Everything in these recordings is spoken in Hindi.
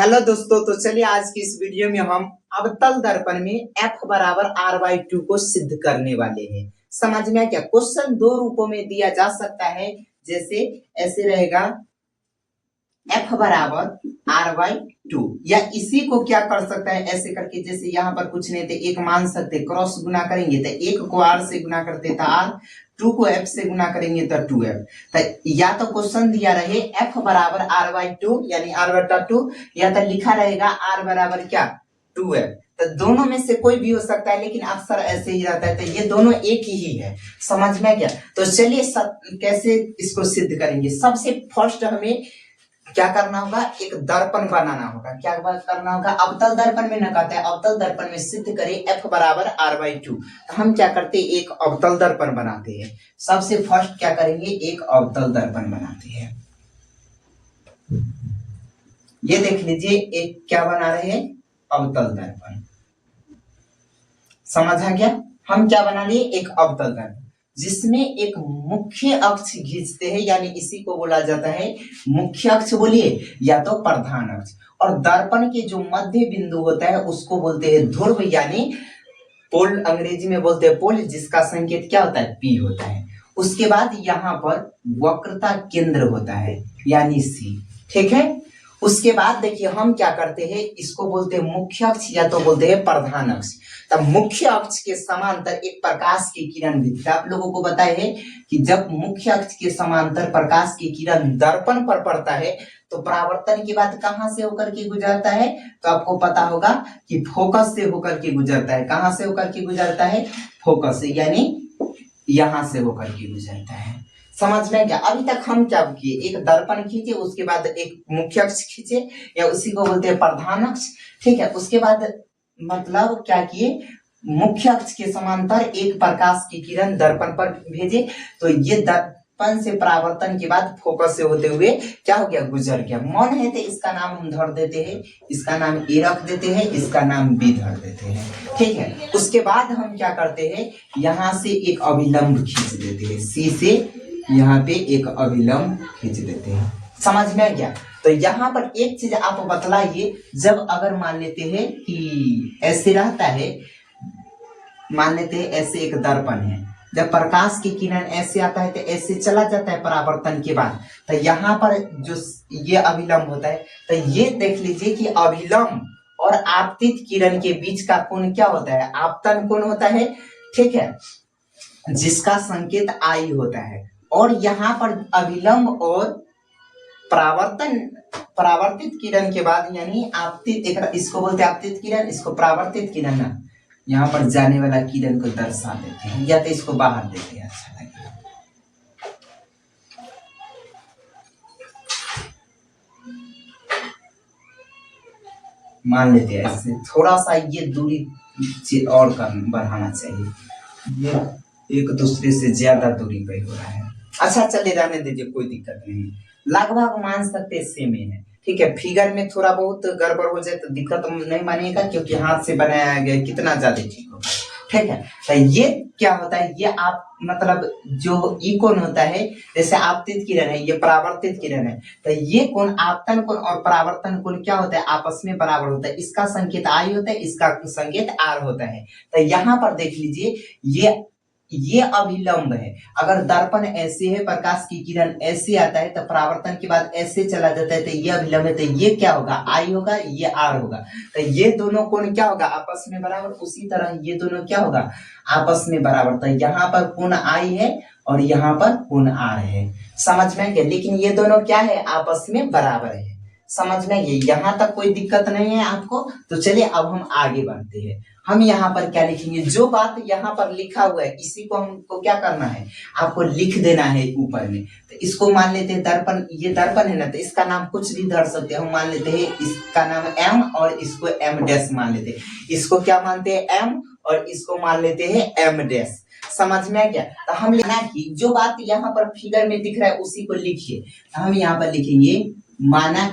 हेलो दोस्तों, तो चलिए आज की इस वीडियो में हम अवतल दर्पण में f बराबर r/2 को सिद्ध करने वाले हैं। समझ में क्या क्वेश्चन दो रूपों में दिया जा सकता है। जैसे ऐसे रहेगा f बराबर r/2, या इसी को क्या कर सकता है ऐसे करके, जैसे यहाँ पर कुछ नहीं थे एक मान सकते, क्रॉस गुना करेंगे तो एक को r से गुना करते था r, 2 को f से गुना करेंगे तो 2f। तो या तो क्वेश्चन दिया रहे f बराबर r/2 यानी r/2, या तो लिखा रहेगा r बराबर क्या 2f। तो दोनों में से कोई भी हो सकता है, लेकिन अक्सर ऐसे ही रहता है। तो ये दोनों एक ही है, समझ में क्या। तो चलिए कैसे इसको सिद्ध करेंगे। सबसे फर्स्ट हमें क्या करना होगा, एक दर्पण बनाना होगा। क्या करना होगा, अवतल दर्पण में न कहते हैं, अवतल दर्पण में सिद्ध करें f बराबर r/2। हम क्या करते हैं, एक अवतल दर्पण बनाते हैं। सबसे फर्स्ट क्या करेंगे, एक अवतल दर्पण बनाते हैं। ये देख लीजिए, एक क्या बना रहे हैं, अवतल दर्पण। समझा क्या, हम क्या बना लिए, एक अवतल दर्पण जिसमें एक मुख्य अक्ष खींचते हैं, यानी इसी को बोला जाता है मुख्य अक्ष बोलिए या तो प्रधान अक्ष। और दर्पण के जो मध्य बिंदु होता है उसको बोलते हैं ध्रुव, यानी पोल, अंग्रेजी में बोलते हैं पोल, जिसका संकेत क्या होता है, P होता है। उसके बाद यहाँ पर वक्रता केंद्र होता है यानी C, ठीक है। उसके बाद देखिए हम क्या करते हैं, इसको बोलते हैं मुख्य अक्ष या तो बोलते हैं प्रधान अक्ष। तब मुख्य अक्ष के समांतर एक प्रकाश की किरण भी, आप लोगों को बताए है कि जब मुख्य अक्ष के समांतर प्रकाश की किरण दर्पण पर पड़ता है तो परावर्तन के बाद कहां से होकर के गुजरता है, तो आपको पता होगा कि फोकस से होकर के गुजरता है। कहां से होकर के गुजरता है, फोकस से, यानी यहां से होकर के गुजरता है। समझ में क्या। अभी तक हम क्या किए, एक दर्पण खींचे, उसके बाद एक मुख्य अक्ष खींचे, या उसी को बोलते हैं प्रधान अक्ष, ठीक है। उसके बाद मतलब क्या किए, मुख्य अक्ष के समांतर एक प्रकाश की किरण दर्पण पर भेजे, तो ये दर्पण से परावर्तन के बाद फोकस से होते हुए क्या हो गया, गुजर गया। मन है तो इसका नाम हम धर देते हैं, इसका नाम ए रख देते हैं, इसका नाम बी धर देते हैं, ठीक है। उसके बाद हम क्या करते हैं, यहाँ से एक अभिलंब खींच देते हैं, सी से यहाँ पे एक अभिलंब खींच देते हैं। समझ में आ गया। तो यहाँ पर एक चीज आप बतलाइए, जब अगर मान लेते हैं कि ऐसे रहता है, मान लेते हैं ऐसे एक दर्पण है, जब प्रकाश की किरण ऐसे आता है तो ऐसे चला जाता है परावर्तन के बाद, तो यहाँ पर जो ये अभिलंब होता है, तो ये देख लीजिए कि अभिलंब और आपतित किरण के बीच का कोण क्या होता है, आपतन कोण होता है, ठीक है, जिसका संकेत आई होता है। और यहाँ पर अभिलंब और परावर्तित किरण के बाद, यानी आपतित, इसको बोलते हैं आपतित किरण, इसको परावर्तित किरण ना, यहाँ पर जाने वाला किरण को दर्शा देते हैं, या तो इसको बाहर देते हैं, अच्छा लगेगा। मान लेते हैं ऐसे, थोड़ा सा ये दूरी और बढ़ाना चाहिए, ये एक दूसरे से ज्यादा दूरी पे हो रहा है। अच्छा चलिए रहने दीजिए, कोई दिक्कत नहीं, लगभग मान सकते सेम ही है, ठीक है। फिगर में थोड़ा बहुत गड़बड़ हो जाए तो दिक्कत नहीं मानिएगा, क्योंकि हाथ से बनाया गया कितना ज्यादा ठीक होगा, ठीक है। तो ये क्या होता है, ये आप मतलब जो ई कोण होता है, जैसे आपतित किरण है, ये परावर्तित किरण है, तो ये कोण आपतन कोण और परावर्तन कोण क्या होता है, आपस में बराबर होता है। इसका संकेत आई होता है, इसका संकेत आर होता है। तो यहाँ पर देख लीजिए, ये अभिलंब है। अगर दर्पण ऐसे है, प्रकाश की किरण ऐसे आता है, तो परावर्तन के बाद ऐसे चला जाता है, तो ये अभिलंब है, तो ये क्या होगा, आई होगा, ये आर होगा। तो ये दोनों कोण क्या होगा, आपस में बराबर। उसी तरह ये दोनों क्या होगा, आपस में बराबर। तो यहाँ पर कोण आई है और यहाँ पर कोण आर है, समझ में गया। लेकिन ये दोनों क्या है, आपस में बराबर है, समझ में गया। यहाँ तक कोई दिक्कत नहीं है आपको। तो चलिए अब हम आगे बढ़ते हैं। हम यहाँ पर क्या लिखेंगे, जो बात यहाँ पर लिखा हुआ है इसी को हमको क्या करना है, आपको लिख देना है ऊपर में। तो इसको मान लेते हैं दर्पण, ये दर्पण है ना, तो इसका नाम कुछ भी धर सकते हैं। हम मान लेते हैं इसका नाम एम, और इसको एम डैश मान लेते हैं। इसको क्या मानते हैं, एम, और इसको मान लेते हैं एम डैश। समझ में आ गया। तो हम लिखना कि जो बात यहाँ पर फिगर में दिख रहा है उसी को लिखिए। तो हम यहाँ पर लिखेंगे माना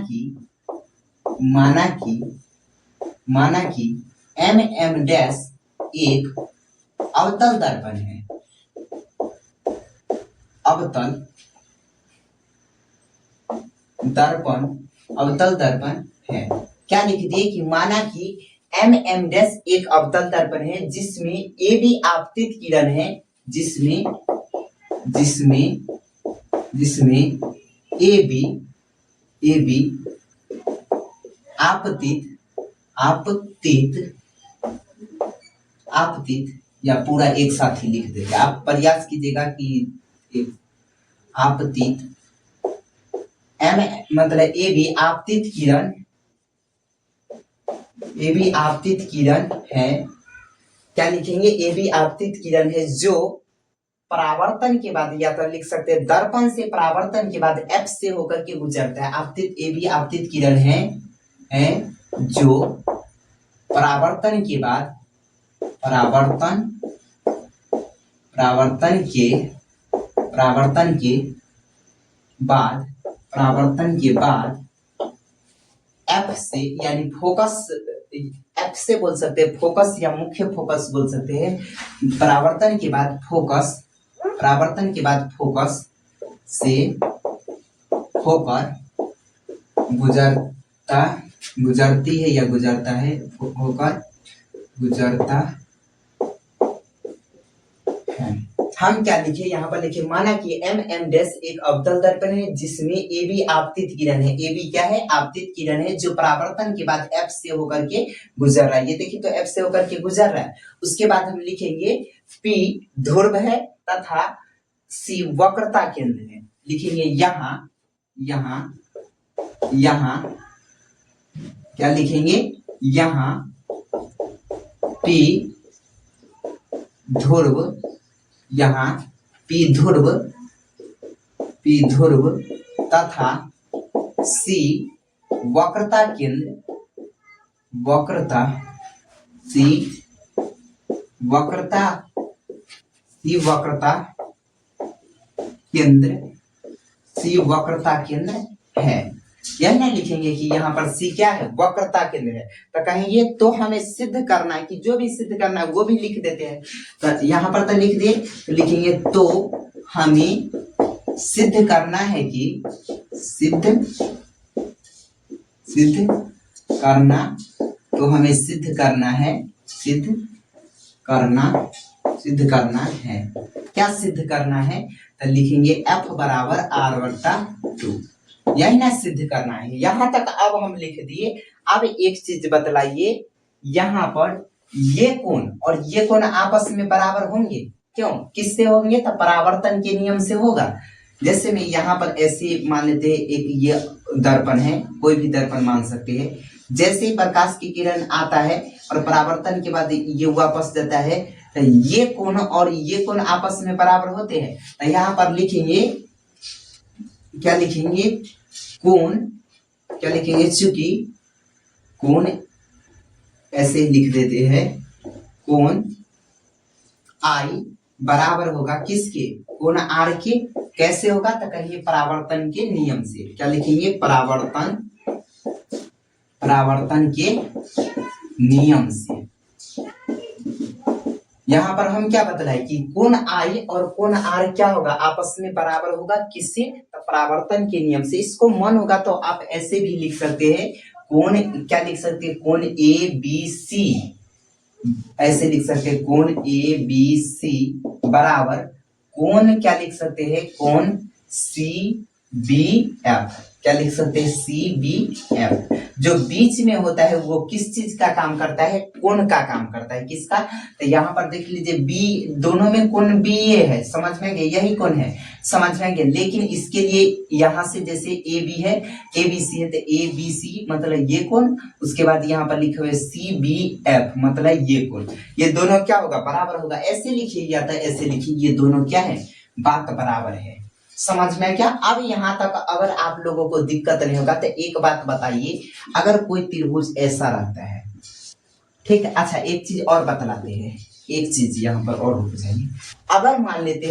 कि एम डैश एक अवतल दर्पण है, अवतल दर्पण है। क्या लिख दिए कि माना कि MM डैश एक अवतल दर्पण है जिसमें AB आपतित किरण है, जिसमें AB आपतित या पूरा एक साथ ही लिख देते, आप प्रयास कीजिएगा कि आपतित मतलब AB आपतित किरण है। क्या लिखेंगे? AB आपतित किरण है जो परावर्तन के बाद, या तो लिख सकते हैं दर्पण से परावर्तन के बाद F से होकर के गुजरता है। AB आपतित किरण है जो परावर्तन के बाद F से, यानी फोकस F से बोल सकते हैं, फोकस या मुख्य फोकस बोल सकते हैं। परावर्तन के बाद फोकस से होकर गुजरती है या गुजरता है, होकर गुजरता है। हम क्या लिखे यहाँ पर? लिखे माना कि MM डैश एक अवतल दर्पण है जिसमें AB आपतित किरण है। AB क्या है? आपतित किरण है जो परावर्तन के बाद F से होकर के गुजर रहा है। ये देखिए तो F से होकर के गुजर रहा है। उसके बाद हम लिखेंगे P ध्रुव है तथा C वक्रता केंद्र है। लिखेंगे यहाँ क्या लिखेंगे? यहाँ P ध्रुव, यहाँ P ध्रुव तथा C वक्रता केंद्र, C वक्रता केंद्र है। यह नहीं लिखेंगे कि यहाँ पर C क्या है? वक्रता केंद्र है। तो कहेंगे तो हमें सिद्ध करना है, कि जो भी सिद्ध करना है वो भी लिख देते हैं। तो यहाँ पर तो लिख दिए, तो लिखेंगे तो हमें सिद्ध करना है कि सिद्ध करना है। क्या सिद्ध करना है? तो लिखेंगे F बराबर R/2, यही ना सिद्ध करना है। यहां तक अब हम लिख दिए। अब एक चीज बतलाइए, यहाँ पर ये कोण और ये कोण आपस में बराबर होंगे? क्यों? किससे होंगे? तो परावर्तन के नियम से होगा। जैसे मैं यहाँ पर ऐसे मान लेते हैं, एक ये दर्पण है, कोई भी दर्पण मान सकते हैं। जैसे ही प्रकाश की किरण आता है और परावर्तन के बाद ये वापस जाता है, तो ये कोण और ये कोण आपस में बराबर होते हैं। तो यहाँ पर लिखेंगे, क्या लिखेंगे? कोण, क्या लिखेंगे? चूंकि कोण ऐसे लिख देते हैं, कोण I बराबर होगा किसके? कोण R के। कैसे होगा? तो कहिए परावर्तन के नियम से। क्या लिखेंगे? परावर्तन के नियम से। यहाँ पर हम क्या बतलाए कि कोण I और कोण R क्या होगा? आपस में बराबर होगा। किससे? तो परावर्तन के नियम से। इसको मन होगा तो आप ऐसे भी लिख सकते हैं, कोण, क्या लिख सकते हैं? कोण ABC, ऐसे लिख सकते हैं, कोण ABC बराबर कोण, क्या लिख सकते हैं? कोण CBF। क्या लिख सकते हैं? CBF। जो बीच में होता है वो किस चीज का काम करता है? कोण का काम करता है। किसका? तो यहाँ पर देख लीजिए, बी, दोनों में कोण BA है, समझ में गए? यही कोण है, समझ में गए। लेकिन इसके लिए यहाँ से जैसे AB है, ABC है, तो ABC मतलब ये कोण, उसके बाद यहाँ पर लिखे हुए CBF मतलब ये कोण। ये दोनों क्या होगा? बराबर होगा। ऐसे लिखिए या तो ऐसे लिखिए, ये दोनों क्या है? बात बराबर है। समझ में क्या? अब यहाँ तक अगर आप लोगों को दिक्कत नहीं होगा तो एक बात बताइए, अगर कोई त्रिभुज ऐसा रहता है, ठीक है? अच्छा, एक चीज और बतलाते हैं, एक चीज यहाँ पर और रुक जाइए। अगर मान लेते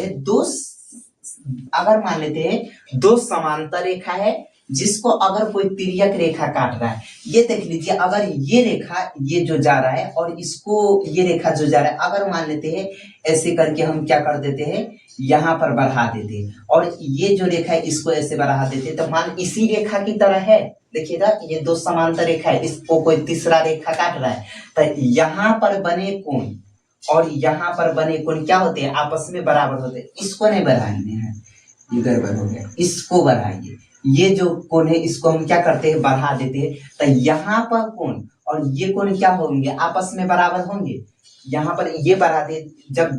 हैं दो समांतर रेखा है जिसको अगर कोई तिर्यक रेखा काट रहा है, ये देख लीजिए, अगर ये रेखा ये जो जा रहा है और इसको ये रेखा जो जा रहा है, अगर मान लेते हैं ऐसे करके हम क्या कर देते हैं, यहाँ पर बढ़ा देते हैं, और ये जो रेखा है इसको ऐसे बढ़ा देते हैं, तो मान इसी रेखा की तरह है, देखिएगा ये दो समांतर रेखा है, इसको कोई तीसरा रेखा काट रहा है, तो यहाँ पर बने कोण और यहाँ पर बने कोण क्या होते हैं, आपस में बराबर होते हैं। इसको नहीं बढ़ाएंगे हैं, ये गड़बड़ हो गया, इसको बढ़ाएंगे। ये जो कोण है इसको हम क्या करते हैं, बढ़ा देते हैं, तो यहाँ पर कोण और ये कोण क्या होंगे, आपस में बराबर होंगे। यहाँ पर ये बढ़ा दे, जब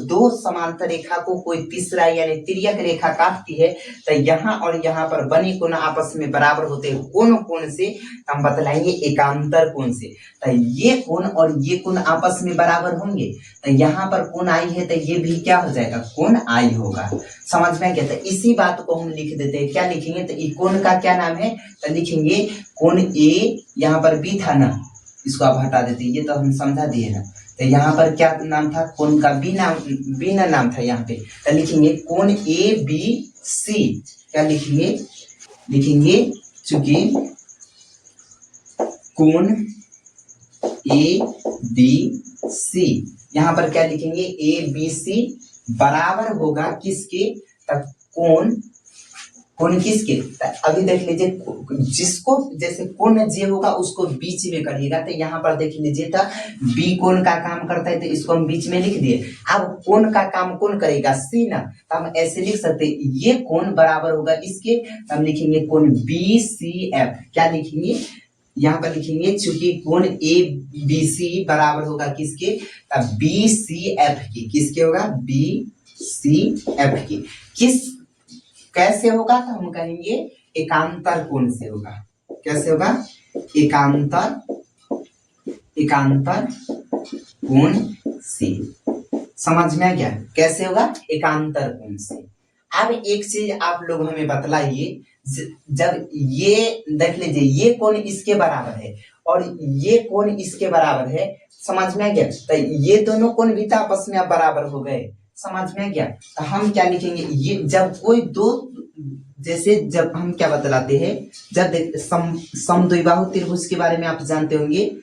दो समांतर रेखा को कोई तीसरा यानी तिर्यक रेखा काटती है, तो यहाँ और यहाँ पर बने कोण आपस में बराबर होते हैं। कौन कोण से हम बतलाएंगे, एकांतर कोण से। तो ये कोण और ये कोण आपस में बराबर होंगे, तो यहाँ पर कोण आई है, तो ये भी क्या हो जाएगा, कोण आई होगा। समझ में क्या, तो इसी बात को हम लिख देते हैं। क्या लिखेंगे, तो ये कोण का क्या नाम है, तो लिखेंगे कोण ए, यहाँ पर बी था ना, इसको आप हटा देते, ये तो हम समझा दिए ना। तो यहाँ पर क्या नाम था, कोण का बी नाम था यहाँ पे, तो लिखेंगे कोण ए बी सी। क्या लिखेंगे चूंकि कोण ए बी सी, यहाँ पर क्या लिखेंगे, ए बी सी बराबर होगा किसके, तक कोण किसके। अभी देख लीजिए, जिसको जैसे कोण जे होगा उसको बीच में करिएगा, तो यहाँ पर देख लीजिए, तो बी कोण का काम करता है, तो इसको हम बीच में लिख दिए। अब कोण का काम कौन करेगा, सी ना, तो हम ऐसे लिख सकते हैं, ये कोण बराबर होगा इसके, तो हम लिखेंगे कोण बी सी एफ। क्या लिखेंगे, यहाँ पर लिखेंगे चूंकि कोण ए बी सी बराबर होगा किसके, बी सी एफ की। किसके होगा, बी सी एफ की। कैसे होगा, तो हम कहेंगे एकांतर कोण से होगा। कैसे होगा, एकांतर कोण से। समझ में आ गया, कैसे होगा, एकांतर कोण से। अब एक चीज आप लोग हमें बतलाइए, जब ये देख लीजिए, ये कोण इसके बराबर है और ये कोण इसके बराबर है, समझ में आ गया, तो ये दोनों कोण भी तो आपस में बराबर हो गए। समझ में आ गया, तो हम क्या लिखेंगे, ये जब कोई दो, जैसे जब हम क्या बतलाते हैं, जब समद्विबाहु त्रिभुज के बारे में आप जानते होंगे,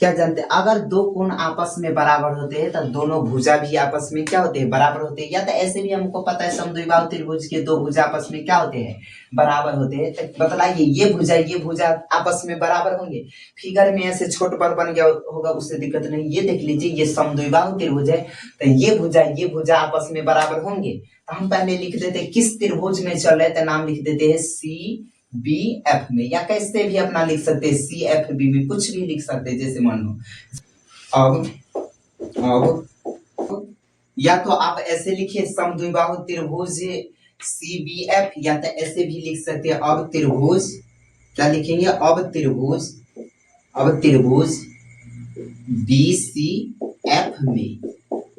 क्या जानते हैं, अगर दो कोण आपस में बराबर होते हैं तो दोनों भुजा भी आपस में क्या होते हैं, बराबर होते हैं। या तो ऐसे भी हमको पता है समद्विबाहु त्रिभुज के दो भुजा आपस में क्या होते हैं, बराबर होते हैं। तो बतलाइए, ये भुजा आपस में बराबर होंगे। फिगर में ऐसे छोट पर बन गया होगा, उससे दिक्कत नहीं। ये देख लीजिए, ये समद्विबाहु त्रिभुज है, तो ये भुजा आपस में बराबर होंगे। तो हम पहले लिख देते हैं किस त्रिभुज में चल रहे, तो नाम लिख देते हैं सी बी एफ में, या कैसे भी अपना लिख सकते हैं, सी एफ बी में, कुछ भी लिख सकते हैं जैसे मान लो। अब या तो आप ऐसे लिखिए समद्विबाहु त्रिभुज सी बी एफ, या तो ऐसे भी लिख सकते हैं अब त्रिभुज, क्या लिखेंगे, अब त्रिभुज बी सी एफ में,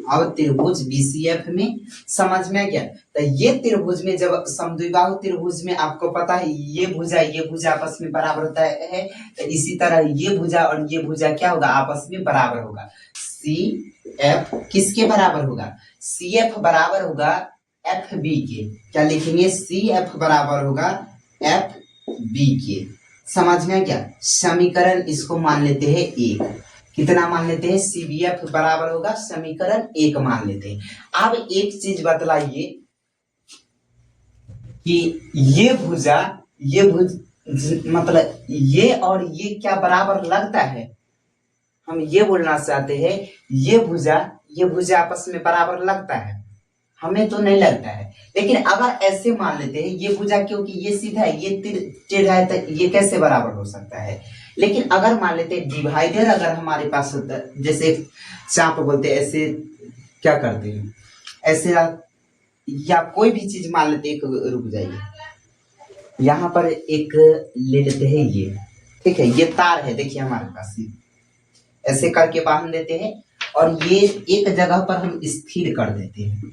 अब त्रिभुज बीसीएफ में। समझ में आ गया, तो ये त्रिभुज में, जब समद्विबाहु त्रिभुज में आपको पता है ये भुजा आपस में बराबर होता है, तो इसी तरह ये भुजा और ये भुजा क्या होगा, आपस में बराबर होगा। सी एफ किसके बराबर होगा, सी एफ बराबर होगा एफ बी के। क्या लिखेंगे, सी एफ बराबर होगा एफ बी के। समझ में आ गया, समीकरण इसको मान लेते हैं एक। कितना मान लेते हैं, CBF बराबर होगा समीकरण एक मान लेते हैं। अब एक चीज बतलाइए कि ये भुजा मतलब ये और ये क्या बराबर लगता है, हम ये बोलना चाहते हैं, ये भुजा आपस में बराबर लगता है, हमें तो नहीं लगता है। लेकिन अगर ऐसे मान लेते हैं, ये भुजा क्योंकि ये सीधा है, ये टेढ़ा है, तो ये कैसे बराबर हो सकता है। लेकिन अगर मान लेते हैं डिवाइडर अगर हमारे पास होता है, जैसे चाप बोलते हैं, ऐसे क्या करते हैं, ऐसे या कोई भी चीज मान लेते हैं, रुक जाइए, यहाँ पर एक ले लेते हैं, ये ठीक है, ये तार है, देखिए हमारे पास ऐसे करके बांध देते हैं और ये एक जगह पर हम स्थिर कर देते हैं।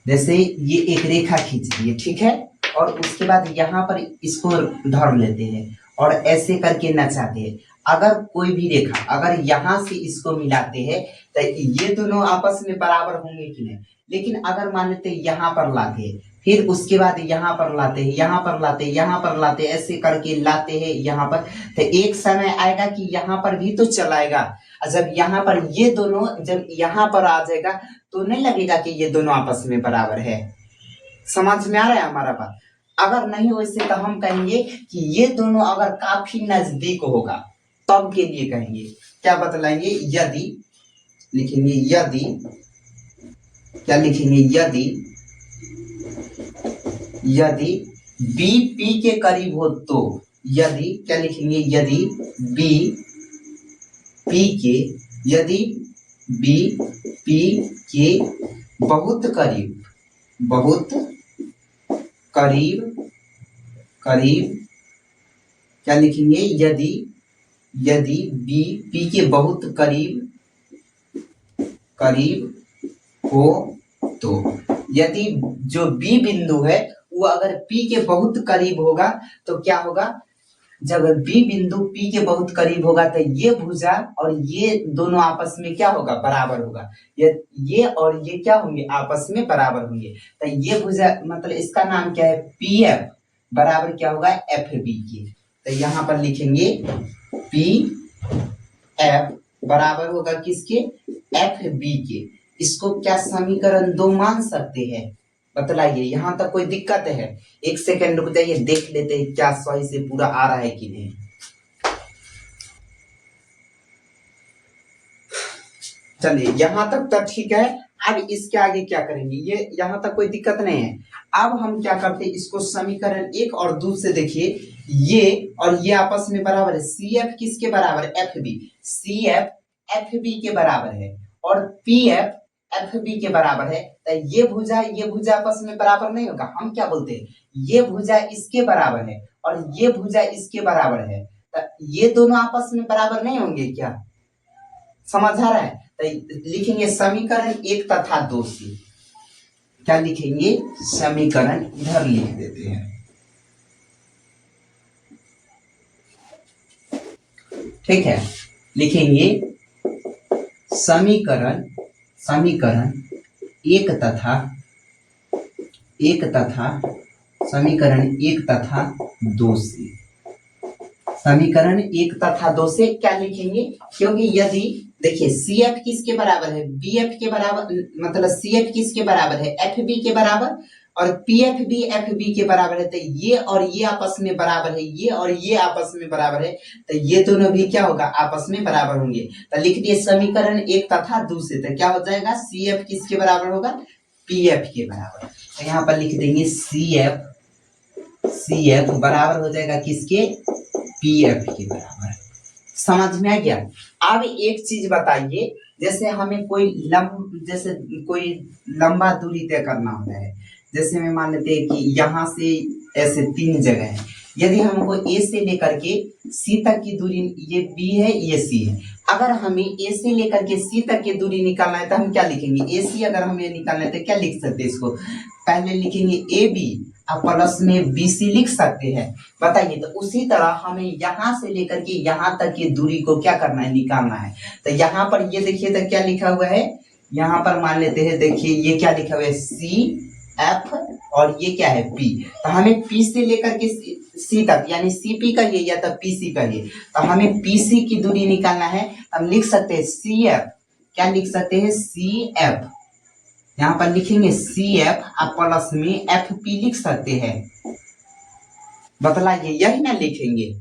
जैसे ये एक रेखा खींच दिए, ठीक है, और उसके बाद यहाँ पर इसको धर लेते हैं और ऐसे करके नचाते हैं। अगर कोई भी रेखा अगर यहाँ से इसको मिलाते हैं तो ये दोनों आपस में बराबर होंगे कि नहीं। लेकिन अगर मान लेते यहाँ पर लाते हैं, फिर उसके बाद यहाँ पर लाते हैं, यहाँ पर लाते हैं, यहाँ पर लाते हैं, ऐसे करके लाते हैं यहाँ पर, तो एक समय आएगा कि यहाँ पर भी तो चलाएगा। जब यहाँ पर ये दोनों जब यहाँ पर आ जाएगा तो नहीं लगेगा कि ये दोनों आपस में बराबर है। समझ में आ रहा है हमारा बात। अगर नहीं वैसे तो हम कहेंगे कि ये दोनों अगर काफी नजदीक होगा तब के लिए कहेंगे। क्या बतलाएंगे? यदि लिखेंगे, यदि क्या लिखेंगे? यदि बी पी के करीब हो तो, यदि क्या लिखेंगे? यदि बी पी के, यदि बी पी के बहुत करीब, बहुत करीब, करीब क्या लिखेंगे? यदि बी पी के बहुत करीब, करीब हो तो, यदि जो बी बिंदु है वो अगर पी के बहुत करीब होगा तो क्या होगा? जब बी बिंदु पी के बहुत करीब होगा तो ये भुजा और ये दोनों आपस में क्या होगा? बराबर होगा। ये और ये क्या होंगे? आपस में बराबर होंगे। तो ये भुजा मतलब इसका नाम क्या है? पी एफ बराबर क्या होगा? एफ बी के। तो यहाँ पर लिखेंगे पी एफ बराबर होगा किसके? एफ बी के। इसको क्या समीकरण 2 मान सकते हैं? बतलाइए, यहां तक कोई दिक्कत है? एक सेकंड रुक जाइए, देख लेते हैं क्या सही से पूरा आ रहा है कि नहीं। चलिए यहां तक तो ठीक है। अब इसके आगे क्या करेंगे? ये यहां तक कोई दिक्कत नहीं है। अब हम क्या करते हैं, इसको समीकरण 1 और 2 से देखिए, ये और ये आपस में बराबर है। सी एफ किसके बराबर है? F B. C F F B के बराबर है और पी एफ एफ बी के बराबर है। तो ये भुजा आपस में बराबर नहीं होगा। हम क्या बोलते हैं? ये भुजा इसके बराबर है और ये भुजा इसके बराबर है, तो ये दोनों आपस में बराबर नहीं होंगे क्या? समझ आ रहा है? तो लिखेंगे समीकरण 1 तथा 2 से। क्या लिखेंगे? समीकरण इधर लिख देते हैं, ठीक है। लिखेंगे समीकरण 1 तथा समीकरण 1 तथा 2 से। समीकरण 1 तथा 2 से क्या लिखेंगे? क्योंकि यदि देखिए सी एफ किसके बराबर है? बी एफ के बराबर, मतलब सी एफ किसके बराबर है? एफ बी के बराबर, और P F B F B के बराबर है। तो ये और ये आपस में बराबर है, ये और ये आपस में बराबर है, तो ये दोनों भी क्या होगा? आपस में बराबर होंगे। तो लिख दिए समीकरण 1 तथा 2 से। तो क्या हो जाएगा? सी एफ किसके बराबर होगा? पी एफ के बराबर। तो यहाँ पर लिख देंगे सी एफ बराबर हो जाएगा किसके? पी एफ के बराबर। समझ में आ गया? अब एक चीज बताइए, जैसे हमें कोई लंबा दूरी तय करना होता है। जैसे मैं मान लेते हैं कि यहाँ से ऐसे 3 जगह है। यदि हमको ए से लेकर के सी तक की दूरी, ये बी है ये सी है, अगर हमें ए से लेकर के सी तक की दूरी निकालना है तो हम क्या लिखेंगे? ए सी अगर हमें निकालना है तो क्या लिख सकते हैं? इसको पहले लिखेंगे ए बी और प्लस में बी सी लिख सकते हैं। बताइए, तो उसी तरह हमें यहाँ से लेकर के यहाँ तक की दूरी को क्या करना है? निकालना है। तो यहाँ पर ये देखिए तो क्या लिखा हुआ है? यहाँ पर मान लेते हैं, देखिए ये क्या लिखा हुआ है? सी एफ और ये क्या है? पी। तो हमें पी से लेकर के सी तक, यानी सी पी कहिए या तो पी सी कहिए, तो हमें पी सी की दूरी निकालना है। हम लिख सकते हैं सी एफ, क्या लिख सकते हैं? C F. यहाँ पर लिखेंगे सी एफ और प्लस में एफ पी लिख सकते हैं। बतलाइए, यही ना लिखेंगे?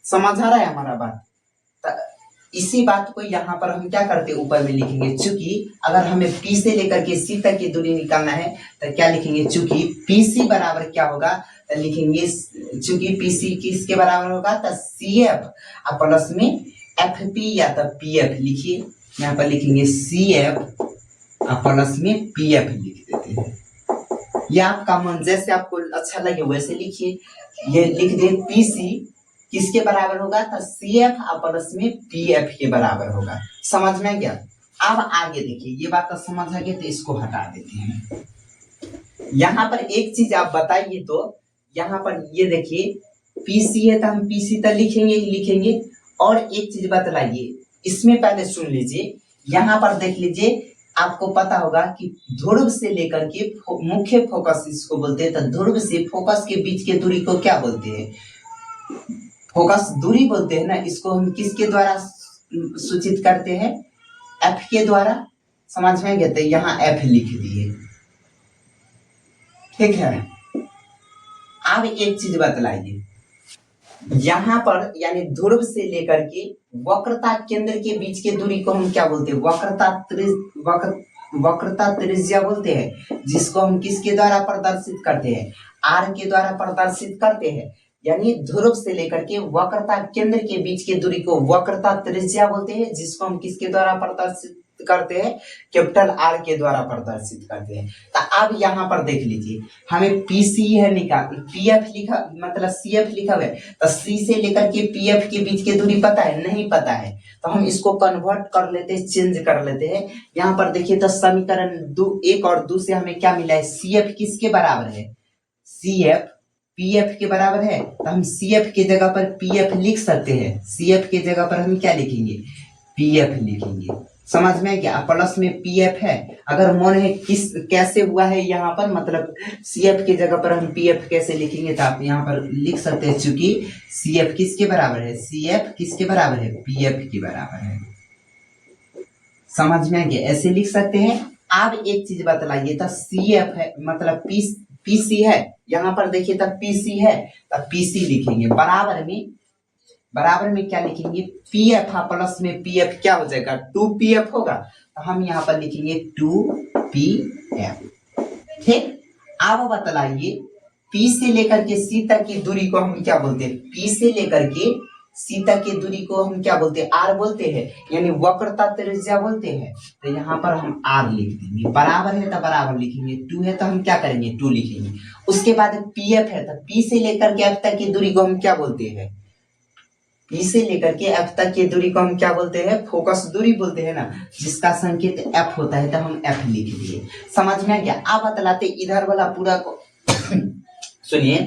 समझ आ रहा है हमारा बात? इसी बात को यहाँ पर हम क्या करते हैं? ऊपर में लिखेंगे, चूंकि अगर हमें P से लेकर के C तक की दूरी निकालना है तो क्या लिखेंगे? चूंकि PC बराबर क्या होगा? तो लिखेंगे चूंकि PC किसके बराबर होगा? तो CF और प्लस में FP या तो PF लिखिए। यहाँ पर लिखेंगे CF और प्लस में PF लिख देते हैं। या आपका मन जैसे आपको अच्छा लगे वैसे लिखिए। ये लिख दे PC किसके बराबर होगा? तो सी एफ प्लस में पी एफ के बराबर होगा। समझ में गया? अब आगे देखिए, ये बात तो समझ आ गई, तो इसको हटा देते हैं। यहाँ पर एक चीज आप बताइए, तो यहाँ पर ये देखिए पीसी है तो हम पीसी तो लिखेंगे ही लिखेंगे। और एक चीज बतलाइए, इसमें पहले सुन लीजिए, यहाँ पर देख लीजिए, आपको पता होगा कि ध्रुव से लेकर के मुख्य फोकस इसको बोलते हैं। तो ध्रुव से फोकस के बीच के दूरी को क्या बोलते हैं? फोकस दूरी बोलते हैं ना। इसको हम किसके द्वारा सूचित करते हैं? एफ के द्वारा। समझ में गए? यहाँ एफ लिख दिए, ठीक है। अब एक चीज बतलाइए, यहाँ पर यानी ध्रुव से लेकर के वक्रता केंद्र के बीच की दूरी को हम क्या बोलते हैं? वक्रता त्रिज्या बोलते हैं, जिसको हम किसके द्वारा प्रदर्शित करते हैं? आर के द्वारा प्रदर्शित करते हैं। यानी ध्रुव से लेकर के वक्रता केंद्र के बीच की दूरी को वक्रता त्रिज्या बोलते हैं, जिसको हम किसके द्वारा प्रदर्शित करते हैं? कैपिटल आर के द्वारा प्रदर्शित करते हैं। तो अब यहाँ पर देख लीजिए, हमें पीसी है निकाल, पीएफ लिखा मतलब सीएफ लिखा हुआ है, तो सी से लेकर के पीएफ के बीच की दूरी पता है? नहीं पता है, तो हम इसको कन्वर्ट कर लेते हैं, चेंज कर लेते हैं। यहाँ पर देखिए तो समीकरण 1 और 2 से हमें क्या मिला है? सीएफ किसके बराबर है? सीएफ पीएफ के बराबर है, तो हम सीएफ की जगह पर पीएफ लिख सकते हैं। सीएफ की जगह पर हम क्या लिखेंगे? पीएफ लिखेंगे। समझ में क्या? प्लस में पीएफ है। अगर मन है किस कैसे हुआ है यहाँ पर, मतलब सीएफ की जगह पर हम पीएफ कैसे लिखेंगे, तो आप यहाँ पर लिख सकते हैं, चूंकि सीएफ किसके बराबर है? सीएफ किसके बराबर है? पीएफ के बराबर है। समझ में गया? ऐसे लिख सकते हैं। अब एक चीज बतलाइए, तो सीएफ है मतलब पीसी है, यहाँ पर देखिए तब पीसी है, तब पीसी लिखेंगे। बराबर में क्या लिखेंगे? पीएफ प्लस में पीएफ क्या हो जाएगा? 2pf होगा, तो हम यहाँ पर लिखेंगे 2pf। ठीक, अब बतलाइए पी से लेकर के सी तक की दूरी को हम क्या बोलते हैं? पी से लेकर के सी तक की दूरी को हम क्या बोलते हैं? आर बोलते हैं, यानी वक्रता त्रिज्या बोलते हैं। तो यहाँ पर हम आर लिख देंगे। बराबर है तो बराबर लिखेंगे, 2 है तो हम क्या करेंगे? 2 लिखेंगे। उसके बाद पीएफ है, तो पी से लेकर के एफ तक की दूरी को हम क्या बोलते हैं? पी से लेकर के एफ तक की दूरी को हम क्या बोलते हैं? फोकस दूरी बोलते हैं ना, जिसका संकेत एफ होता है, तो हम एफ लिख दिए। समझ में आ गया? अब बतलाते इधर वाला पूरा को सुनिए,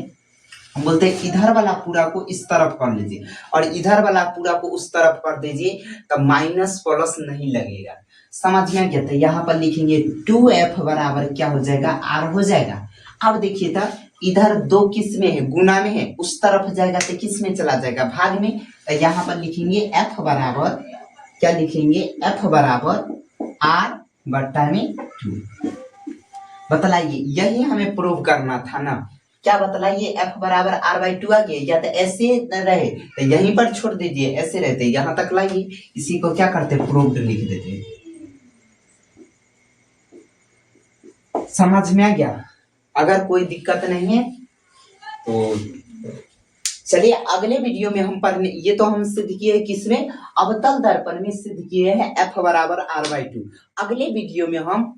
हम बोलते हैं इधर वाला पूरा को इस तरफ कर लीजिए और इधर वाला पूरा को उस तरफ कर दीजिए, तो माइनस प्लस नहीं लगेगा। समझ में आ गया? तो यहाँ पर लिखेंगे 2f बराबर क्या हो जाएगा? आर हो जाएगा। अब देखिए तो इधर 2 किस में है? गुना में है, उस तरफ जाएगा तो किस में चला जाएगा? भाग में। तो यहाँ पर लिखेंगे f बराबर क्या लिखेंगे? f बराबर आर बट्टा में 2। बतलाइए, यही हमें प्रूव करना था ना। क्या बतलाइए? f बराबर आर बाई 2 आ गया, या तो ऐसे रहे तो यहीं पर छोड़ दीजिए, ऐसे रहते यहाँ तक लाइए, इसी को क्या करते? प्रूव्ड लिख देते। समझ में आ गया? अगर कोई दिक्कत नहीं है तो चलिए अगले वीडियो में हम पढ़ने, ये तो हम सिद्ध किए हैं किसमें? अवतल दर्पण में सिद्ध किए हैं f बराबर आर बाई 2। अगले वीडियो में हम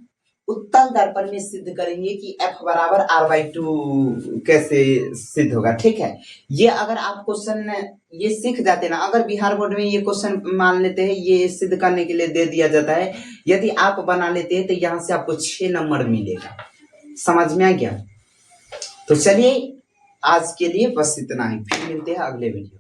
उत्तल दर्पण में सिद्ध करेंगे कि f बराबर आर बाई 2 कैसे सिद्ध होगा। ठीक है, ये अगर आप क्वेश्चन ये सीख जाते ना, अगर बिहार बोर्ड में ये क्वेश्चन मान लेते हैं, ये सिद्ध करने के लिए दे दिया जाता है, यदि आप बना लेते हैं तो यहाँ से आपको 6 नंबर मिलेगा। समझ में आ गया? तो चलिए आज के लिए बस इतना ही, फिर मिलते हैं अगले वीडियो।